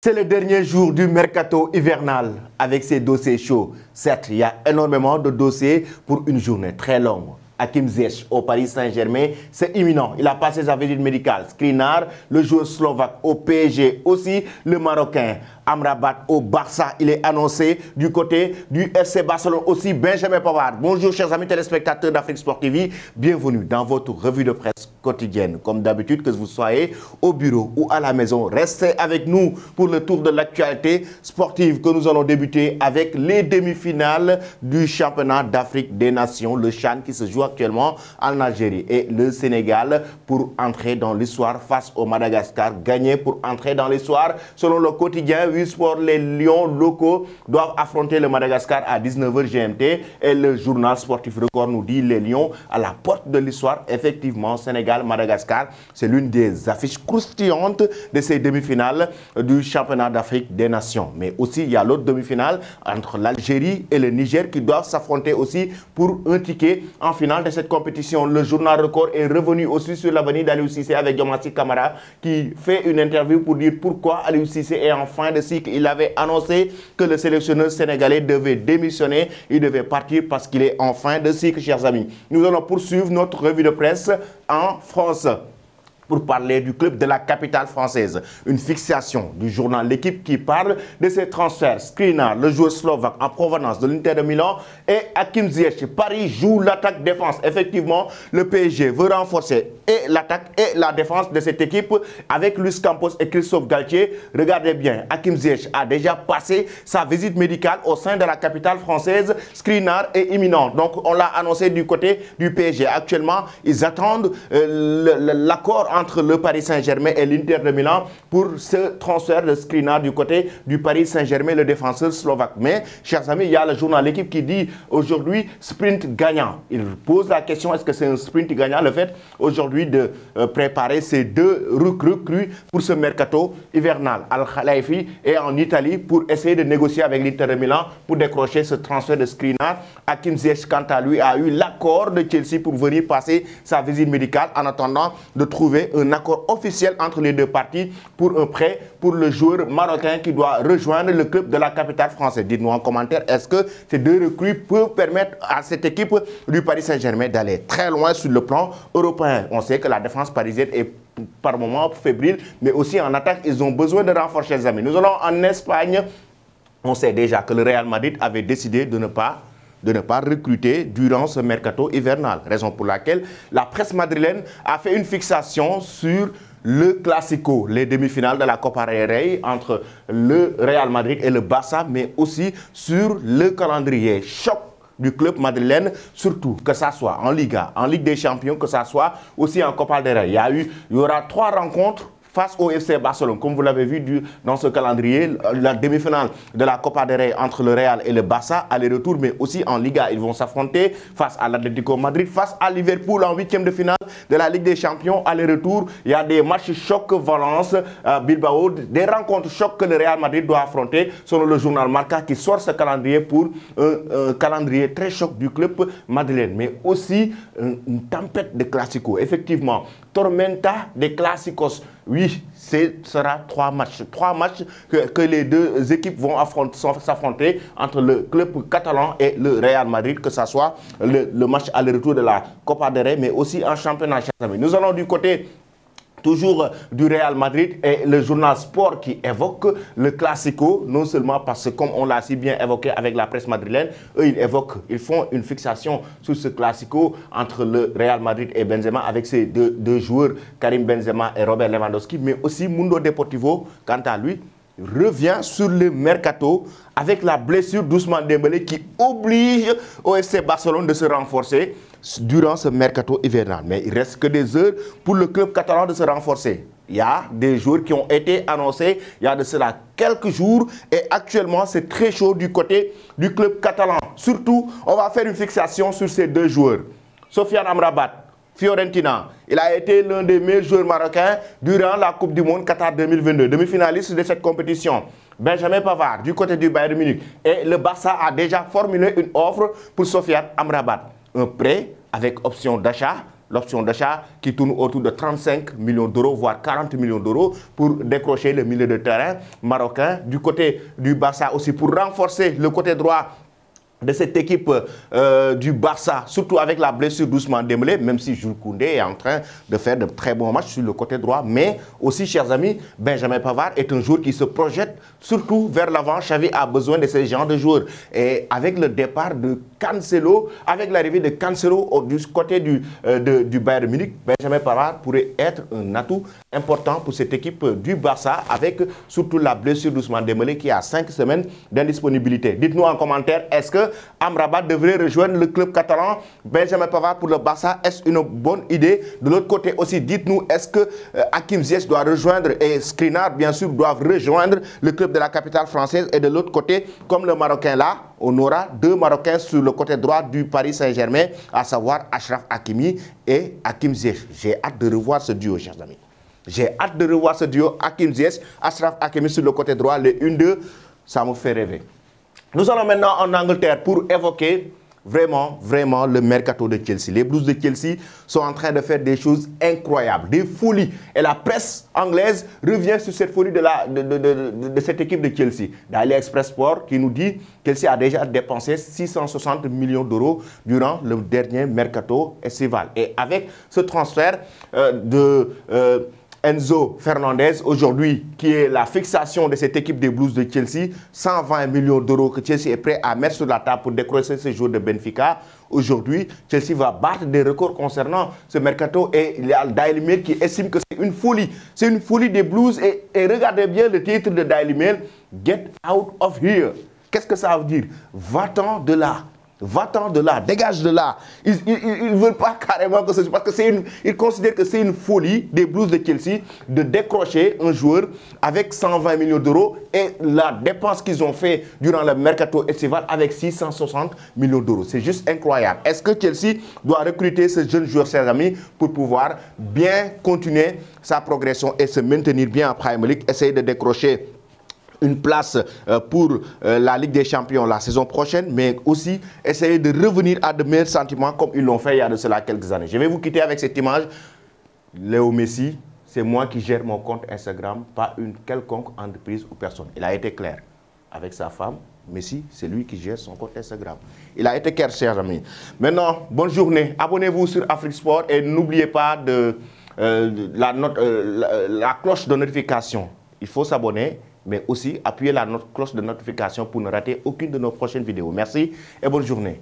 C'est le dernier jour du mercato hivernal avec ses dossiers chauds. Certes, il y a énormément de dossiers pour une journée très longue. Hakim Ziyech au Paris Saint-Germain, c'est imminent. Il a passé sa visite médicale. Skriniar, le joueur slovaque au PSG aussi, le Marocain Amrabat au Barça, il est annoncé du côté du FC Barcelone aussi, Benjamin Pavard. Bonjour chers amis téléspectateurs d'Afrique Sport TV, bienvenue dans votre revue de presse quotidienne. Comme d'habitude, que vous soyez au bureau ou à la maison, restez avec nous pour le tour de l'actualité sportive que nous allons débuter avec les demi-finales du championnat d'Afrique des Nations, le CHAN qui se joue actuellement en Algérie, et le Sénégal pour entrer dans l'histoire face au Madagascar, gagner pour entrer dans l'histoire. Selon le quotidien Sport, les Lions locaux doivent affronter le Madagascar à 19h GMT et le journal sportif Record nous dit les Lions à la porte de l'histoire. Effectivement, Sénégal-Madagascar, c'est l'une des affiches croustillantes de ces demi-finales du championnat d'Afrique des Nations. Mais aussi, il y a l'autre demi-finale entre l'Algérie et le Niger qui doivent s'affronter aussi pour un ticket en finale de cette compétition. Le journal Record est revenu aussi sur l'avenir d'Aliou Cissé avec Diomansy Kamara qui fait une interview pour dire pourquoi Aliou Cissé est en fin de cycle. Il avait annoncé que le sélectionneur sénégalais devait démissionner, il devait partir parce qu'il est en fin de cycle, chers amis. Nous allons poursuivre notre revue de presse en France pour parler du club de la capitale française. Une fixation du journal L'Équipe qui parle de ses transferts. Skriniar, le joueur slovaque en provenance de l'Inter de Milan, et Hakim Ziyech. Paris joue l'attaque-défense. Effectivement, le PSG veut renforcer et l'attaque et la défense de cette équipe avec Luis Campos et Christophe Galtier. Regardez bien, Hakim Ziyech a déjà passé sa visite médicale au sein de la capitale française. Skriniar est imminent. Donc, on l'a annoncé du côté du PSG. Actuellement, ils attendent l'accord entre le Paris Saint-Germain et l'Inter de Milan pour ce transfert de Skriniar du côté du Paris Saint-Germain, le défenseur slovaque. Mais, chers amis, il y a le journal L'Équipe qui dit aujourd'hui sprint gagnant. Il pose la question, est-ce que c'est un sprint gagnant, le fait aujourd'hui de préparer ces deux recrues pour ce mercato hivernal. Al-Khelaifi est en Italie pour essayer de négocier avec l'Inter de Milan pour décrocher ce transfert de Skriniar. Hakim Ziyech, quant à lui, a eu l'accord de Chelsea pour venir passer sa visite médicale en attendant de trouver un accord officiel entre les deux parties pour un prêt pour le joueur marocain qui doit rejoindre le club de la capitale française. Dites-nous en commentaire, est-ce que ces deux recrues peuvent permettre à cette équipe du Paris Saint-Germain d'aller très loin sur le plan européen? On sait que la défense parisienne est par moments fébrile, mais aussi en attaque, ils ont besoin de renforcer les amis. Nous allons en Espagne. On sait déjà que le Real Madrid avait décidé de ne pas recruter durant ce mercato hivernal. Raison pour laquelle la presse madrilène a fait une fixation sur le Classico, les demi-finales de la Copa del Rey entre le Real Madrid et le Barça, mais aussi sur le calendrier choc du club madrilène, surtout que ça soit en Liga, en Ligue des Champions, que ça soit aussi en Copa del Rey. Il y aura 3 rencontres face au FC Barcelone, comme vous l'avez vu dans ce calendrier, la demi-finale de la Copa del Rey entre le Real et le Barça, aller-retour, mais aussi en Liga. Ils vont s'affronter face à l'Atlético Madrid, face à Liverpool en 8e de finale de la Ligue des Champions, aller-retour. Il y a des matchs chocs Valence, Bilbao, des rencontres chocs que le Real Madrid doit affronter, selon le journal Marca qui sort ce calendrier pour un calendrier très choc du club madrilène, mais aussi une tempête de classicos. Effectivement, tormenta de classicos. Oui, ce sera 3 matchs. 3 matchs que les deux équipes vont s'affronter entre le club catalan et le Real Madrid, que ce soit le match aller-retour de la Copa del Rey, mais aussi en championnat. Nous allons du côté toujours du Real Madrid et le journal Sport qui évoque le Classico, non seulement parce que, comme on l'a si bien évoqué avec la presse madrilène, eux ils font une fixation sur ce Classico entre le Real Madrid et Benzema avec ces deux joueurs, Karim Benzema et Robert Lewandowski, mais aussi Mundo Deportivo, quant à lui, revient sur le mercato avec la blessure d'Ousmane Dembélé qui oblige au FC Barcelone de se renforcer durant ce mercato hivernal. Mais il ne reste que des heures pour le club catalan de se renforcer. Il y a des joueurs qui ont été annoncés il y a de cela quelques jours et actuellement c'est très chaud du côté du club catalan. Surtout, on va faire une fixation sur ces deux joueurs. Sofiane Amrabat, Fiorentina, il a été l'un des meilleurs joueurs marocains durant la Coupe du Monde Qatar 2022, demi-finaliste de cette compétition. Benjamin Pavard du côté du Bayern Munich. Et le Barça a déjà formulé une offre pour Sofiane Amrabat. Un prêt avec option d'achat l'option d'achat qui tourne autour de 35 millions d'euros, voire 40 millions d'euros pour décrocher le milieu de terrain marocain. Du côté du Barça aussi, pour renforcer le côté droit de cette équipe du Barça, surtout avec la blessure d'Ousmane Dembélé, même si Jules Koundé est en train de faire de très bons matchs sur le côté droit. Mais aussi, chers amis, Benjamin Pavard est un joueur qui se projette surtout vers l'avant. Xavi a besoin de ce genre de joueurs. Et avec le départ de Cancelo, avec l'arrivée de Cancelo du côté du Bayern Munich, Benjamin Pavard pourrait être un atout important pour cette équipe du Barça, avec surtout la blessure d'Ousmane Dembélé qui a 5 semaines d'indisponibilité. Dites-nous en commentaire, est-ce que Amrabat devrait rejoindre le club catalan? Benjamin Pavard pour le Barça, est-ce une bonne idée? De l'autre côté aussi, dites-nous, est-ce que Hakim Ziyech doit rejoindre et Skriniar, bien sûr, doivent rejoindre le club de la capitale française? Et de l'autre côté, comme le Marocain là, on aura 2 Marocains sur le côté droit du Paris Saint-Germain, à savoir Achraf Hakimi et Hakim Ziyech. J'ai hâte de revoir ce duo, chers amis. J'ai hâte de revoir ce duo, Hakim Ziyech, Achraf Hakimi sur le côté droit, les 1-2, ça me fait rêver. Nous allons maintenant en Angleterre pour évoquer vraiment le mercato de Chelsea. Les Blues de Chelsea sont en train de faire des choses incroyables, des folies. Et la presse anglaise revient sur cette folie de cette équipe de Chelsea. Daily Express Sport qui nous dit que Chelsea a déjà dépensé 660 millions d'euros durant le dernier mercato estival. Et avec ce transfert Enzo Fernandez, aujourd'hui, qui est la fixation de cette équipe des Blues de Chelsea, 120 millions d'euros que Chelsea est prêt à mettre sur la table pour décrocher ce joueur de Benfica. Aujourd'hui, Chelsea va battre des records concernant ce mercato et il y a Daily Mail qui estime que c'est une folie. C'est une folie des Blues et regardez bien le titre de Daily Mail, Get out of here. Qu'est-ce que ça veut dire? Va-t'en de là. Va-t'en de là, dégage de là. Ils ne veulent pas carrément que ce soit, parce qu'ils considèrent que c'est une folie des Blues de Chelsea de décrocher un joueur avec 120 millions d'euros et la dépense qu'ils ont fait durant le mercato estival avec 660 millions d'euros. C'est juste incroyable. Est-ce que Chelsea doit recruter ce jeune joueur, ses amis, pour pouvoir bien continuer sa progression et se maintenir bien en Premier League, essayer de décrocher une place pour la Ligue des Champions la saison prochaine, mais aussi essayer de revenir à de meilleurs sentiments comme ils l'ont fait il y a de cela quelques années. Je vais vous quitter avec cette image. Léo Messi, c'est moi qui gère mon compte Instagram, pas une quelconque entreprise ou personne. Il a été clair avec sa femme. Messi, c'est lui qui gère son compte Instagram. Il a été clair, chers amis. Maintenant, bonne journée. Abonnez-vous sur Afrique Sport et n'oubliez pas la cloche de notification. Il faut s'abonner, mais aussi appuyer la cloche de notification pour ne rater aucune de nos prochaines vidéos. Merci et bonne journée.